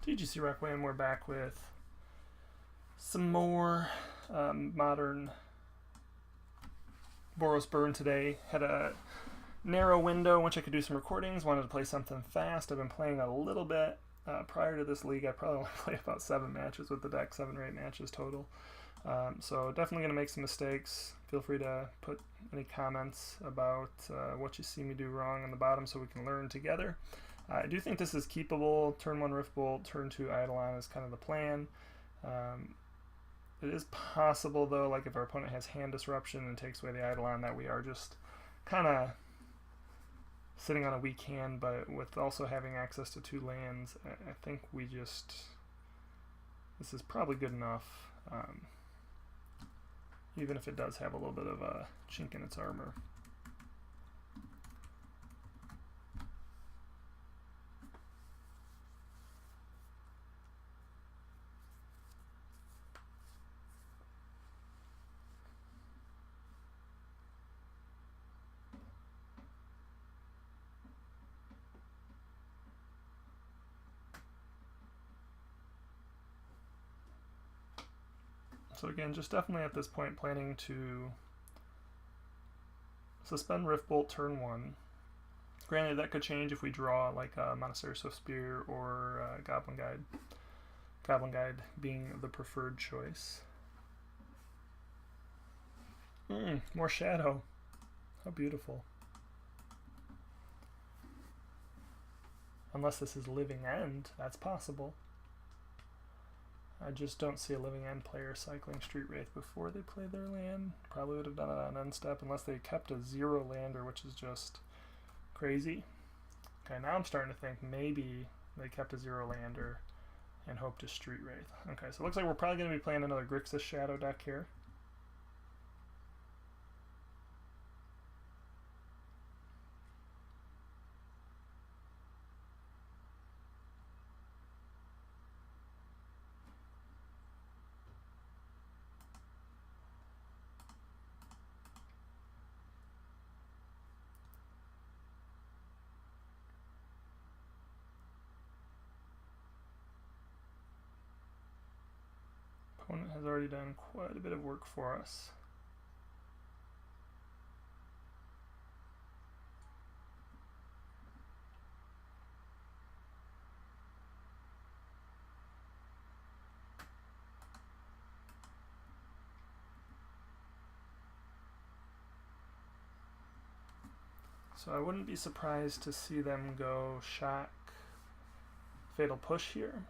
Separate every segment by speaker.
Speaker 1: TGCRequiem, we're back with some more modern Boros burn today. Had a narrow window in which I could do some recordings, wanted to play something fast. I've been playing a little bit. Prior to this league, I probably only played about 7 matches with the deck, 7 or 8 matches total. So definitely going to make some mistakes. Feel free to put any comments about what you see me do wrong on the bottom so we can learn together. I do think this is keepable. Turn 1 Riftbolt, turn 2 Eidolon is kind of the plan. It is possible though, like if our opponent has hand disruption and takes away the Eidolon, that we are just kind of sitting on a weak hand, but with also having access to 2 lands, I think this is probably good enough, even if it does have a little bit of a chink in its armor. So again, just definitely at this point planning to suspend Riftbolt turn 1. Granted, that could change if we draw like a Monastery Swiftspear or Goblin Guide. Goblin Guide being the preferred choice. More shadow. How beautiful. Unless this is Living End, that's possible. I just don't see a Living End player cycling Street Wraith before they play their land. Probably would have done it on end step unless they kept a 0 lander, which is just crazy. Okay, now I'm starting to think maybe they kept a 0 lander and hope to Street Wraith. Okay, so it looks like we're probably going to be playing another Grixis Shadow deck here. Opponent has already done quite a bit of work for us. So I wouldn't be surprised to see them go Shock, Fatal Push here.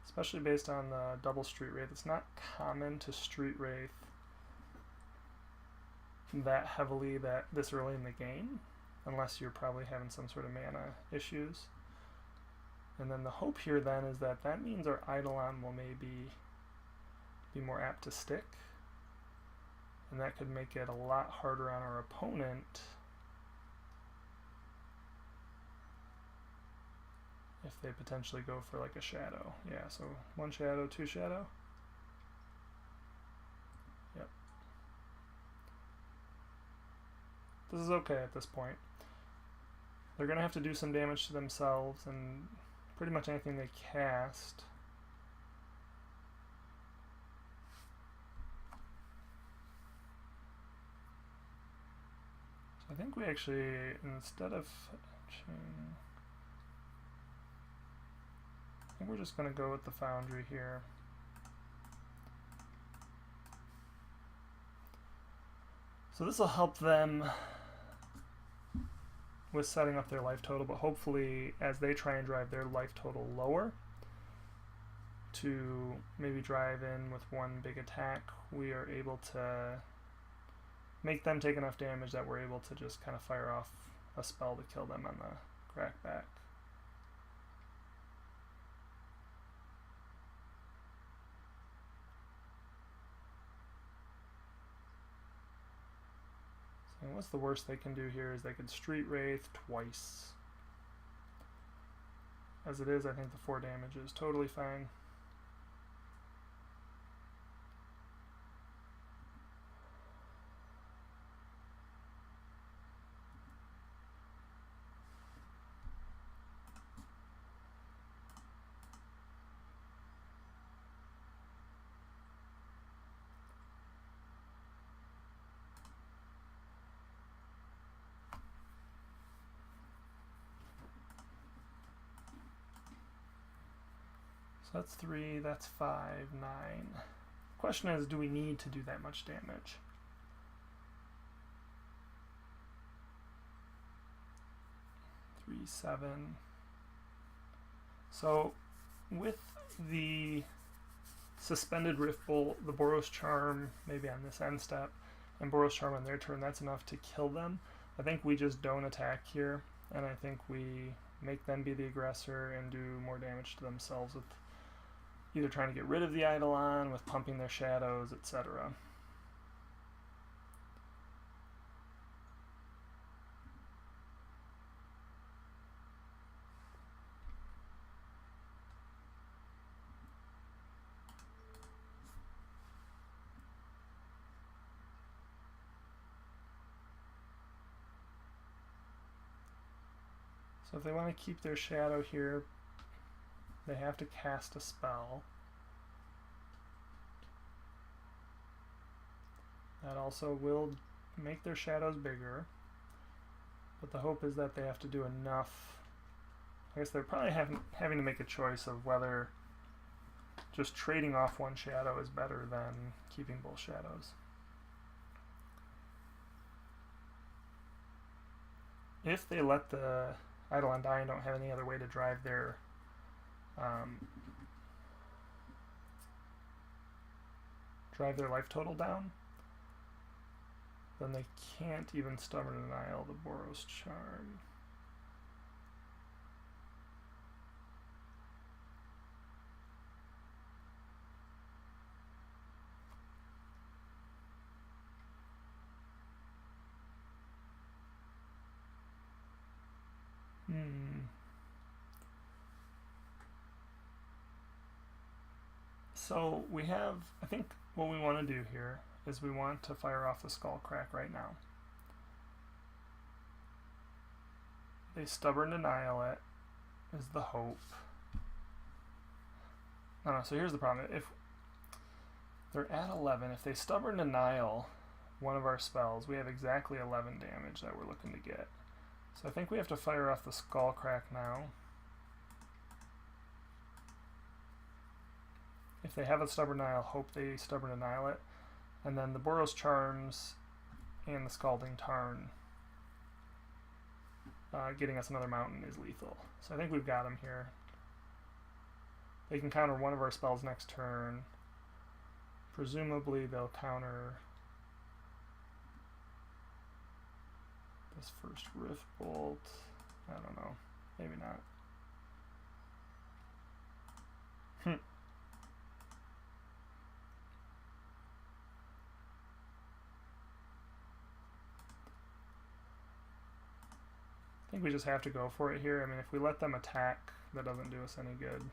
Speaker 1: Especially based on the double Street Wraith. It's not common to Street Wraith that heavily this early in the game, unless you're probably having some sort of mana issues. And then the hope here then is that means our Eidolon will maybe be more apt to stick, and that could make it a lot harder on our opponent if they potentially go for like a shadow. Yeah, so 1 shadow, 2 shadow. Yep. This is okay at this point. They're going to have to do some damage to themselves and pretty much anything they cast. So I think we actually, instead of fetching, I think we're just going to go with the Foundry here. So this will help them with setting up their life total, but hopefully as they try and drive their life total lower to maybe drive in with 1 big attack, we are able to make them take enough damage that we're able to just kind of fire off a spell to kill them on the crackback. And what's the worst they can do here is they could Street Wraith twice. As it is, I think the 4 damage is totally fine. So that's 3, that's 5, 9. Question is, do we need to do that much damage? Three, 7. So with the suspended Rift Bolt, the Boros Charm maybe on this end step, and Boros Charm on their turn, that's enough to kill them. I think we just don't attack here, and I think we make them be the aggressor and do more damage to themselves with either trying to get rid of the Eidolon, with pumping their shadows, etc. So if they want to keep their shadow here, they have to cast a spell. That also will make their shadows bigger, but the hope is that they have to do enough. I guess they're probably having to make a choice of whether just trading off one shadow is better than keeping both shadows. If they let the Eidolon die and don't have any other way to drive their life total down, then they can't even Stubborn Denial the Boros Charm. So we have, I think what we want to do here is we want to fire off the Skullcrack right now. They Stubborn Denial it is the hope. No, so here's the problem. If they're at 11, if they Stubborn Denial one of our spells, we have exactly 11 damage that we're looking to get. So I think we have to fire off the Skullcrack now. If they have a Stubborn Denial, hope they Stubborn Denial it. And then the Boros Charms and the Scalding Tarn getting us another mountain is lethal. So I think we've got them here. They can counter one of our spells next turn. Presumably they'll counter this first Rift Bolt. I don't know. Maybe not. I think we just have to go for it here. I mean, if we let them attack, that doesn't do us any good.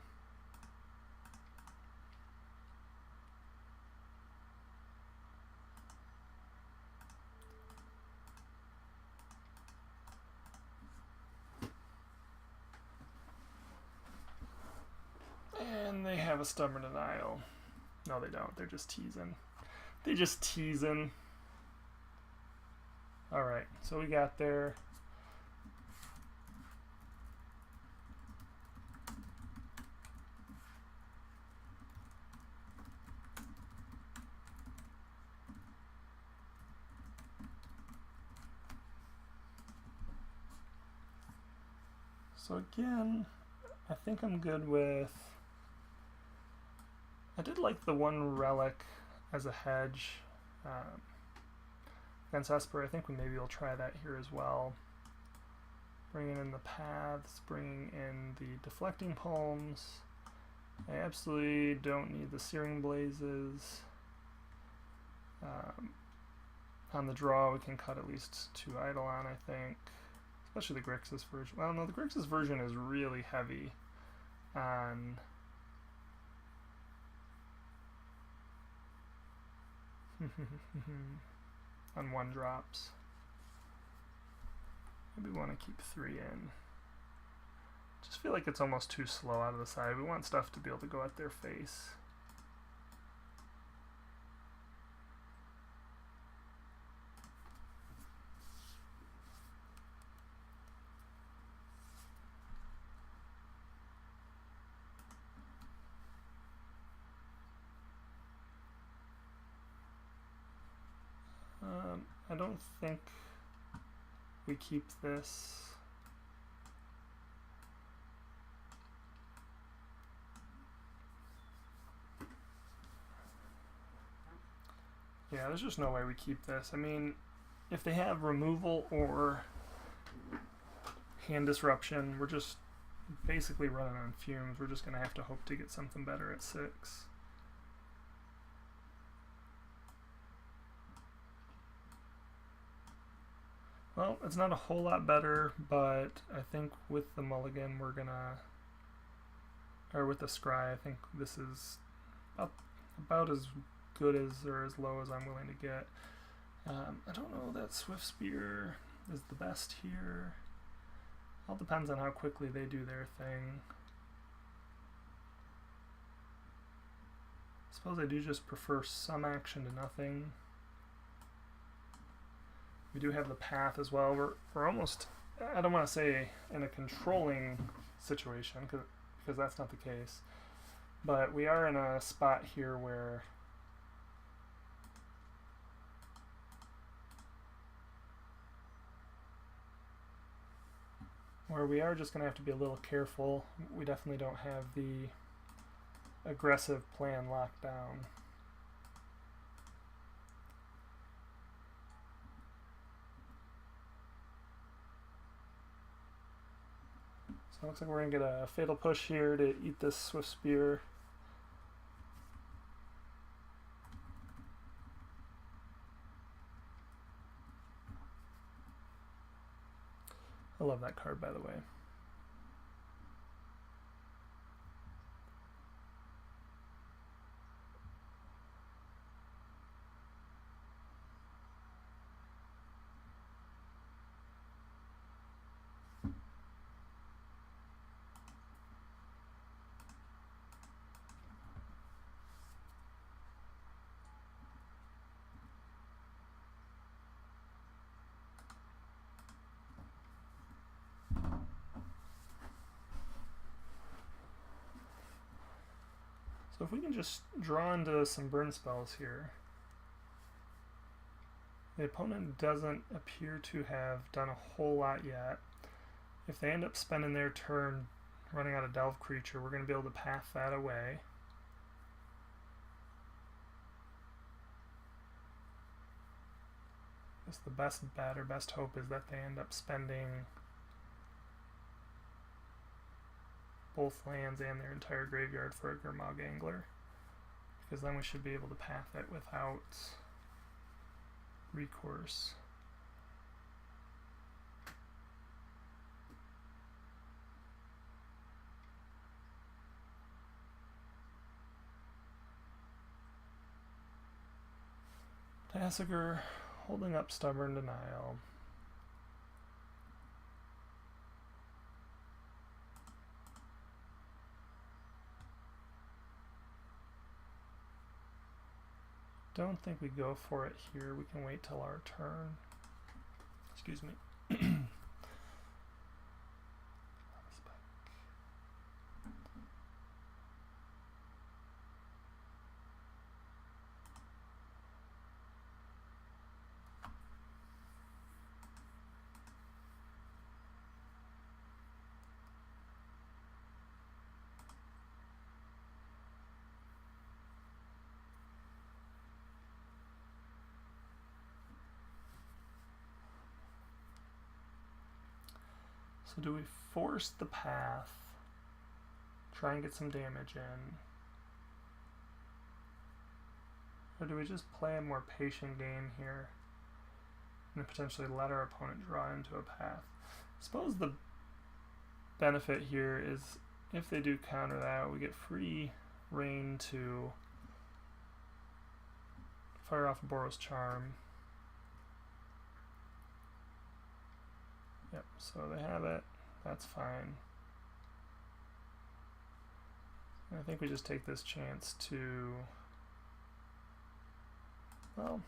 Speaker 1: And they have a Stubborn Denial. No, they don't. They're just teasing. They just teasing. Alright, so we got there. So again, I think I'm good with... I did like the one relic as a hedge against Esper. I think we maybe will try that here as well. Bringing in the paths, bringing in the deflecting palms. I absolutely don't need the Searing Blazes. On the draw, we can cut at least 2 Eidolon, I think. Especially the Grixis version. Well, no, the Grixis version is really heavy on on 1-drops. Maybe we want to keep 3 in. Just feel like it's almost too slow out of the side. We want stuff to be able to go at their face. don't think we keep this. Yeah, there's just no way we keep this. I mean, if they have removal or hand disruption, we're just basically running on fumes. We're just going to have to hope to get something better at 6. Well, it's not a whole lot better, but I think with the mulligan we're gonna, or with the scry, I think this is about as good as or as low as I'm willing to get. I don't know that Swift Spear is the best here. All depends on how quickly they do their thing. I suppose I do just prefer some action to nothing. We do have the path as well. We're almost, I don't want to say in a controlling situation, because that's not the case. But we are in a spot here where we are just going to have to be a little careful. We definitely don't have the aggressive plan locked down. So it looks like we're going to get a Fatal Push here to eat this Swift Spear. I love that card, by the way. So if we can just draw into some burn spells here. The opponent doesn't appear to have done a whole lot yet. If they end up spending their turn running out a Delve creature, we're going to be able to path that away. I guess the best bet or best hope is that they end up spending both lands and their entire graveyard for a Gurmag Angler, because then we should be able to path it without recourse. Tasigur holding up Stubborn Denial. Don't think we go for it here. We can wait till our turn. Excuse me. So do we force the path, try and get some damage in, or do we just play a more patient game here and potentially let our opponent draw into a path? I suppose the benefit here is if they do counter that, we get free reign to fire off a Boros Charm. Yep, so they have it. That's fine. And I think we just take this chance to, well,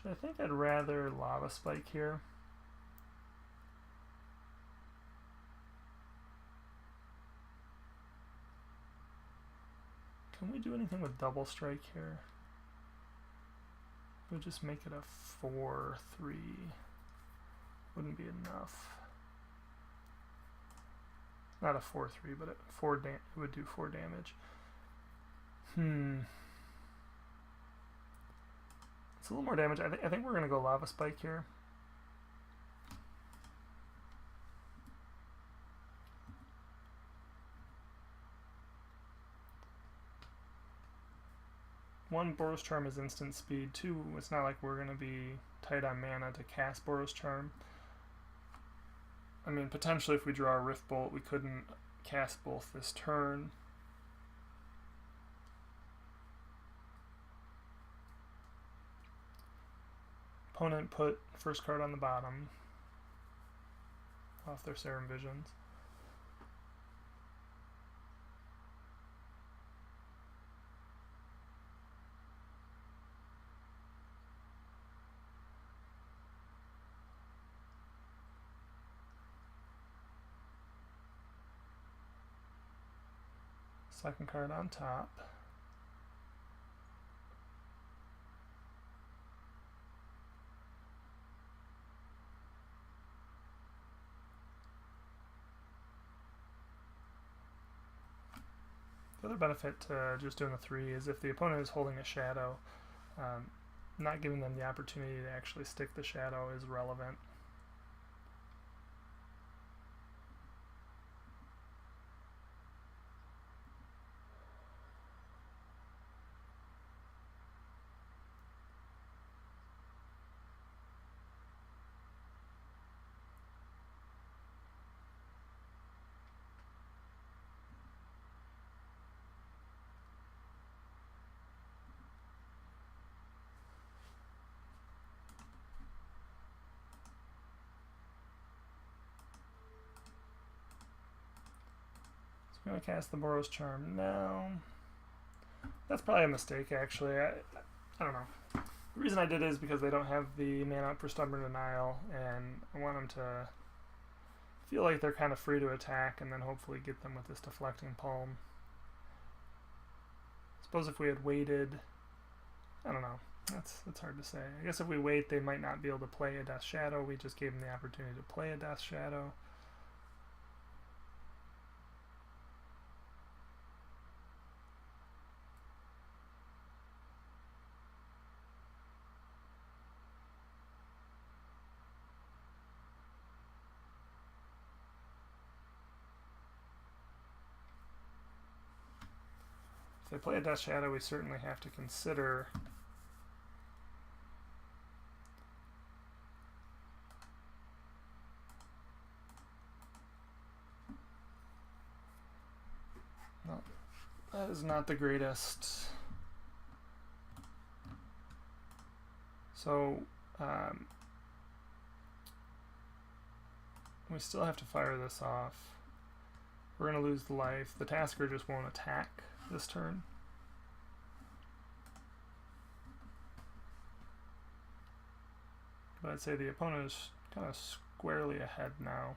Speaker 1: I think I'd rather Lava Spike here. Can we do anything with double strike here? We'll just make it a 4/3. Wouldn't be enough. Not a 4/3, but it would do 4 damage. It's a little more damage. I think we're gonna go Lava Spike here. One, Boros Charm is instant speed. Two, it's not like we're gonna be tight on mana to cast Boros Charm. I mean, potentially if we draw a Rift Bolt, we couldn't cast both this turn. Opponent put first card on the bottom off their Serum Visions. Second card on top. The other benefit to just doing the 3 is if the opponent is holding a shadow, not giving them the opportunity to actually stick the shadow is relevant. I'm going to cast the Boros Charm now. That's probably a mistake, actually. I don't know. The reason I did it is because they don't have the mana up for Stubborn Denial, and I want them to feel like they're kind of free to attack, and then hopefully get them with this Deflecting Palm. Suppose if we had waited, I don't know. That's hard to say. I guess if we wait, they might not be able to play a Death Shadow. We just gave them the opportunity to play a Death Shadow. If they play a Death Shadow, we certainly have to consider no, that is not the greatest. So we still have to fire this off. We're going to lose the life. The Tasker just won't attack this turn. But I'd say the opponent is kind of squarely ahead now.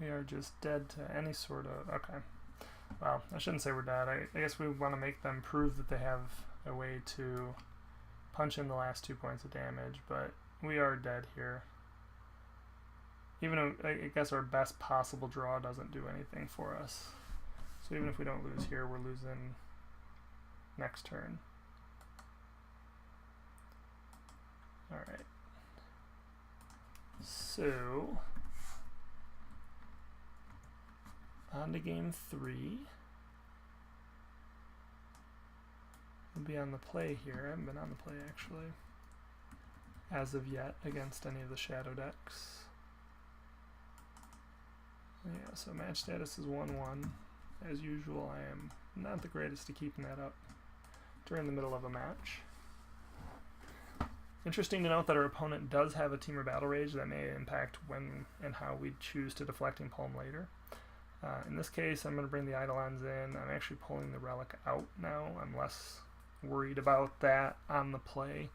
Speaker 1: We are just dead to any sort of... Okay. Well, I shouldn't say we're dead. I guess we want to make them prove that they have a way to punch in the last 2 points of damage, but we are dead here. Even though I guess our best possible draw doesn't do anything for us. So even if we don't lose here, we're losing next turn. Alright. So... on to game 3. We'll be on the play here. I haven't been on the play actually as of yet against any of the shadow decks. Yeah, so match status is 1-1. As usual, I am not the greatest to keeping that up during the middle of a match. Interesting to note that our opponent does have a Temur Battle Rage that may impact when and how we choose to Deflecting Palm later. In this case, I'm going to bring the Eidolons in. I'm actually pulling the Relic out now. I'm less worried about that on the play.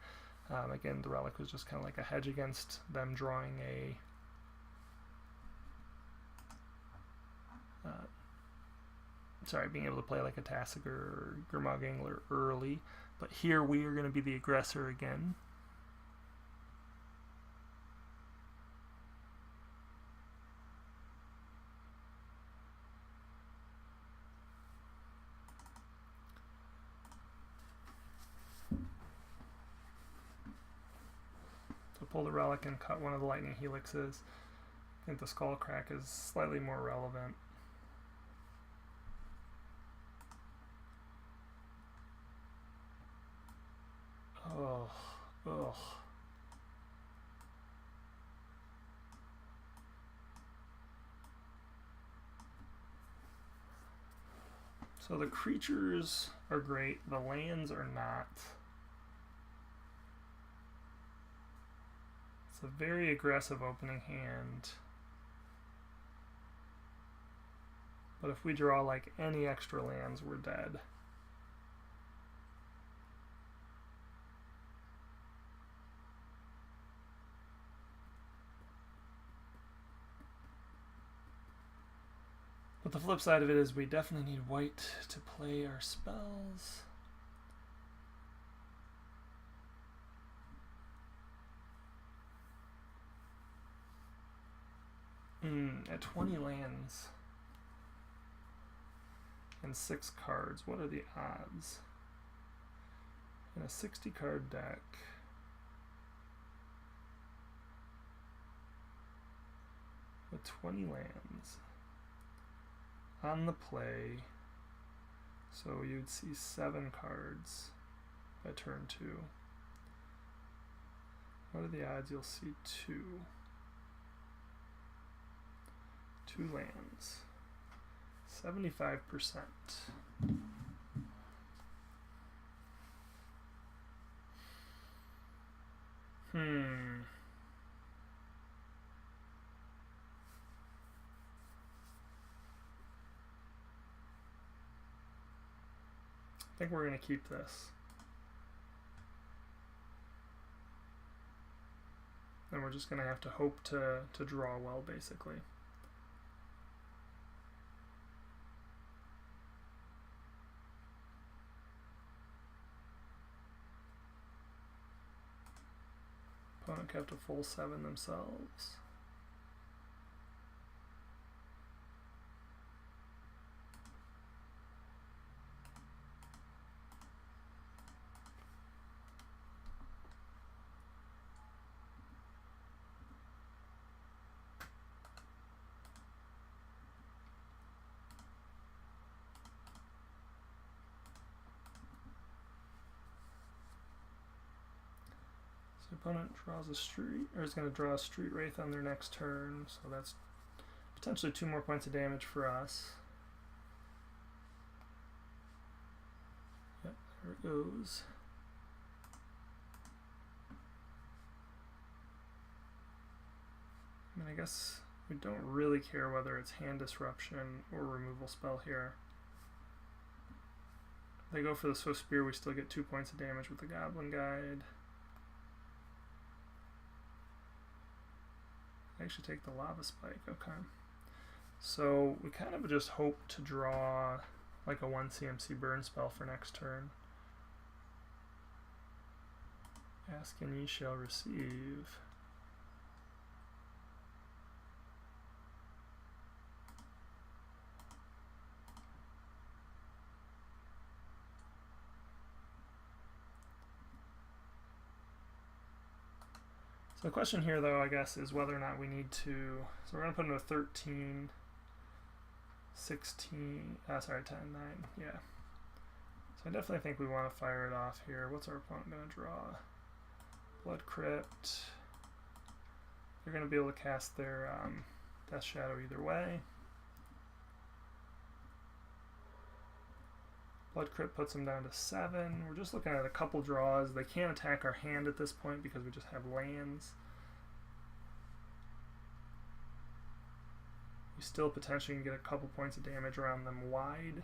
Speaker 1: Again, the Relic was just kind of like a hedge against them drawing a being able to play like a Tasigur or Gurmag Angler early. But here we are going to be the aggressor again. So pull the Relic and cut one of the Lightning Helixes. I think the Skull Crack is slightly more relevant. Oh, ugh. So the creatures are great, the lands are not. It's a very aggressive opening hand. But if we draw like any extra lands, we're dead. But the flip side of it is we definitely need white to play our spells. At 20 lands and 6 cards, what are the odds? In a 60 card deck, with 20 lands on the play, so you'd see 7 cards by turn 2. What are the odds you'll see 2? 2 lands. 75%. I think we're going to keep this. And we're just going to have to hope to draw well, basically. Opponent kept a full 7 themselves. So opponent draws a street, or is going to draw a Street Wraith on their next turn, so that's potentially 2 more points of damage for us. Yep, there it goes. I mean, I guess we don't really care whether it's Hand Disruption or Removal Spell here. If they go for the Swift Spear, we still get 2 points of damage with the Goblin Guide. I actually take the Lava Spike, okay. So we kind of just hope to draw like a 1 CMC burn spell for next turn. Ask and ye shall receive. The question here, though, I guess, is whether or not we need to... So we're going to put in a 13, 16... 10, 9, yeah. So I definitely think we want to fire it off here. What's our opponent going to draw? Blood Crypt. They're going to be able to cast their Death Shadow either way. Blood Crypt puts them down to 7. We're just looking at a couple draws. They can't attack our hand at this point because we just have lands. We still potentially can get a couple points of damage around them wide.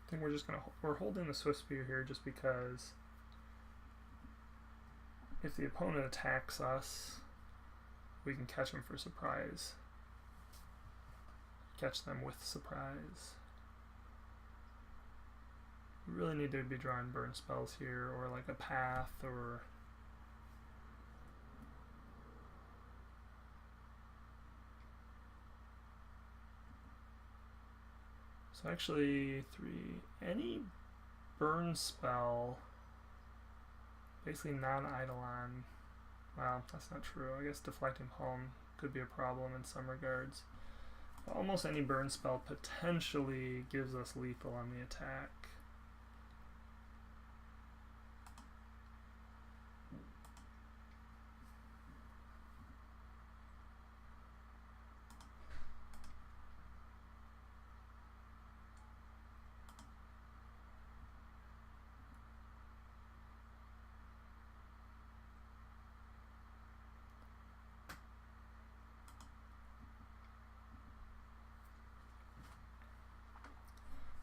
Speaker 1: I think we're holding the Swift Spear here just because if the opponent attacks us, we can catch them for surprise. Catch them with surprise. We really need to be drawing burn spells here, or like a path, or so actually any burn spell, basically non-Eidolon, well, that's not true. I guess Deflecting Palm could be a problem in some regards. But almost any burn spell potentially gives us lethal on the attack.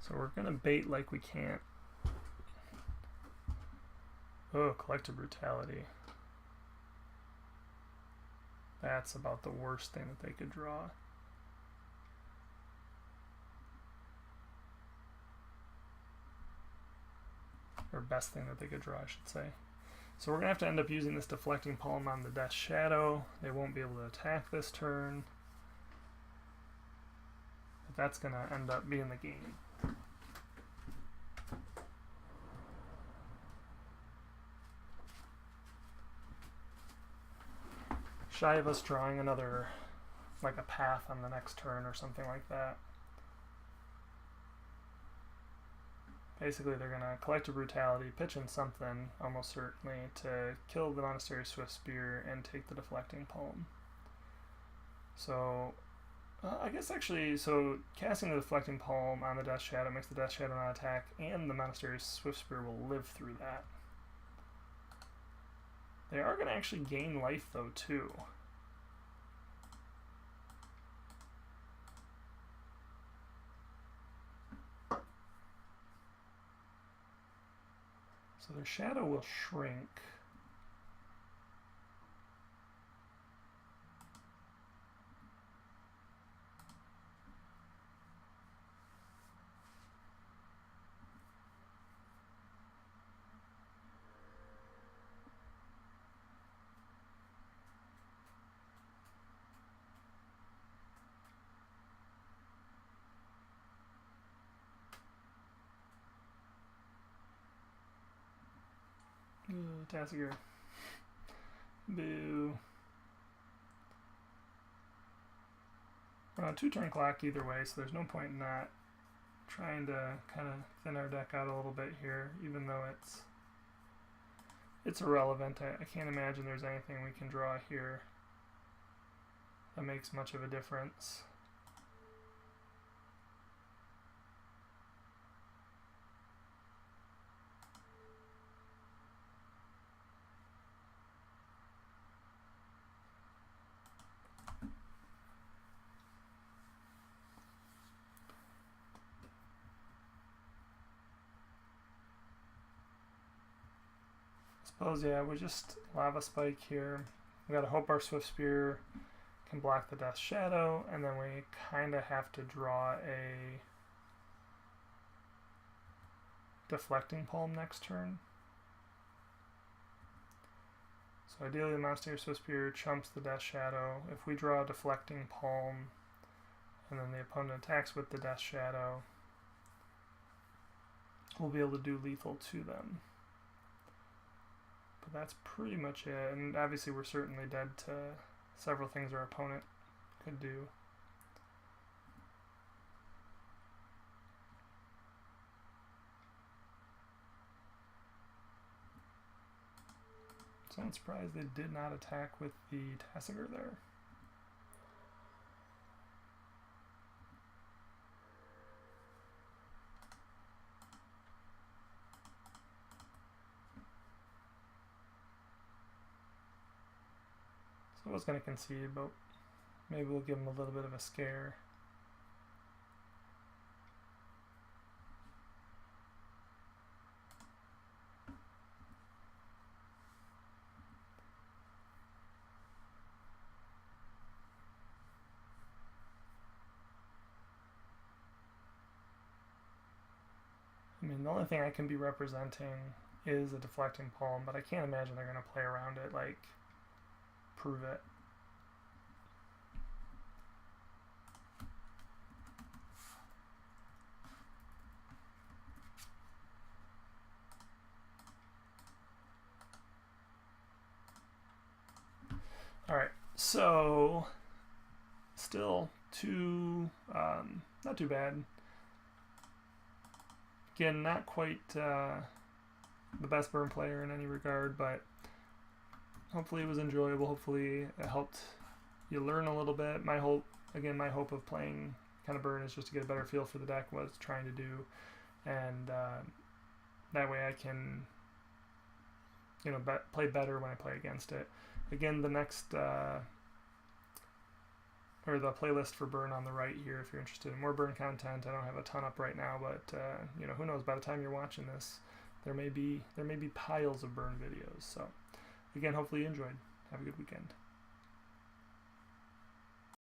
Speaker 1: So we're going to bait like we can't. Oh, Collective Brutality. That's about the worst thing that they could draw. Or best thing that they could draw, I should say. So we're going to have to end up using this Deflecting Palm on the Death Shadow. They won't be able to attack this turn. But that's going to end up being the game. Shy of us drawing another, like a path on the next turn or something like that. Basically, they're going to Collective Brutality, pitch in something, almost certainly, to kill the Monastery Swift Spear and take the Deflecting Palm. So, I guess actually, so casting the Deflecting Palm on the Death Shadow makes the Death Shadow not attack, and the Monastery Swift Spear will live through that. They are going to actually gain life, though, too. So their shadow will shrink. Tassiger. Boo. We're on a 2-turn clock either way, so there's no point in not trying to kind of thin our deck out a little bit here, even though it's irrelevant. I can't imagine there's anything we can draw here that makes much of a difference. Suppose, yeah, we just Lava Spike here. We gotta hope our Swift Spear can block the Death Shadow, and then we kinda have to draw a Deflecting Palm next turn. So ideally the Monastery Swift Spear chumps the Death Shadow. If we draw a Deflecting Palm, and then the opponent attacks with the Death Shadow, we'll be able to do lethal to them. But that's pretty much it, and obviously we're certainly dead to several things our opponent could do. So I'm surprised they did not attack with the Tassiger there. So I was going to concede, but maybe we'll give them a little bit of a scare. I mean, the only thing I can be representing is a deflecting palm, but I can't imagine they're going to play around it, like, prove it. Alright, so still not too bad. Again, not quite the best burn player in any regard, but hopefully it was enjoyable. Hopefully it helped you learn a little bit. My hope of playing kind of burn is just to get a better feel for the deck, what it's trying to do, and that way I can, play better when I play against it. Again, the next or the playlist for burn on the right here if you're interested in more burn content. I don't have a ton up right now, but who knows, by the time you're watching this there may be piles of burn videos. So again, hopefully you enjoyed. Have a good weekend.